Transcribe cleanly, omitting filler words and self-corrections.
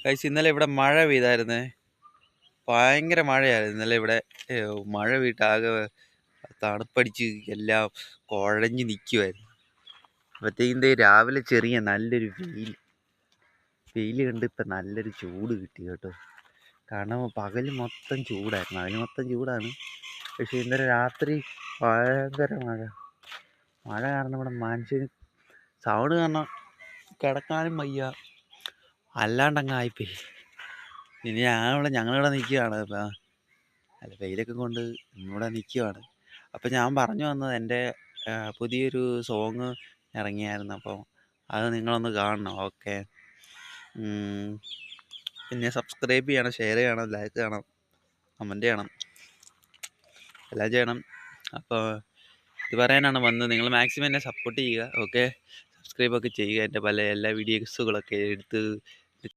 Guys ഇന്നലെ ഇവിടെ മഴ പെയ്തായിരുന്നേ. ഭയങ്കര മഴയായിരുന്നു ഇന്നലെ ഇവിടെ. മഴ പെയ്തിട്ട് ആകെ തണുപ്പടിച്ച് എല്ലാം കുഴഞ്ഞ് നിൽക്കുമായിരുന്നു. അപ്പോഴത്തേക്കും രാവിലെ ചെറിയ നല്ലൊരു വെയിൽ കണ്ട് ഇപ്പം നല്ലൊരു ചൂട് കിട്ടി കേട്ടോ. കാരണം പകൽ മൊത്തം ചൂടായിരുന്നു, അതിന് മൊത്തം ചൂടാണ്. പക്ഷേ ഇന്നലെ രാത്രി ഭയങ്കര മഴ കാരണം ഇവിടെ മനുഷ്യന് സൗണ്ട് കാരണം കിടക്കാനും വയ്യ, അല്ലാണ്ടങ്ങ് ആയിപ്പോയി. ഇനി ഞങ്ങളിവിടെ നിൽക്കുകയാണ്. അല്ല, വെയിലൊക്കെ കൊണ്ട് ഇവിടെ നിൽക്കുകയാണ്. അപ്പം ഞാൻ പറഞ്ഞു വന്നത് എൻ്റെ പുതിയൊരു സോങ് ഇറങ്ങിയായിരുന്നു. അപ്പോൾ അത് നിങ്ങളൊന്ന് കാണണം. ഓക്കെ, പിന്നെ സബ്സ്ക്രൈബ് ചെയ്യണം, ഷെയർ ചെയ്യണം, ലൈക്ക് ചെയ്യണം, കമൻറ്റ് ചെയ്യണം, എല്ലാം ചെയ്യണം. അപ്പോൾ ഇത് പറയാനാണ് വന്നത്. നിങ്ങൾ മാക്സിമം എന്നെ സപ്പോർട്ട് ചെയ്യുക. ഓക്കെ, സബ്സ്ക്രൈബൊക്കെ ചെയ്യുക. എൻ്റെ എല്ലാ വീഡിയോസുകളൊക്കെ എടുത്ത്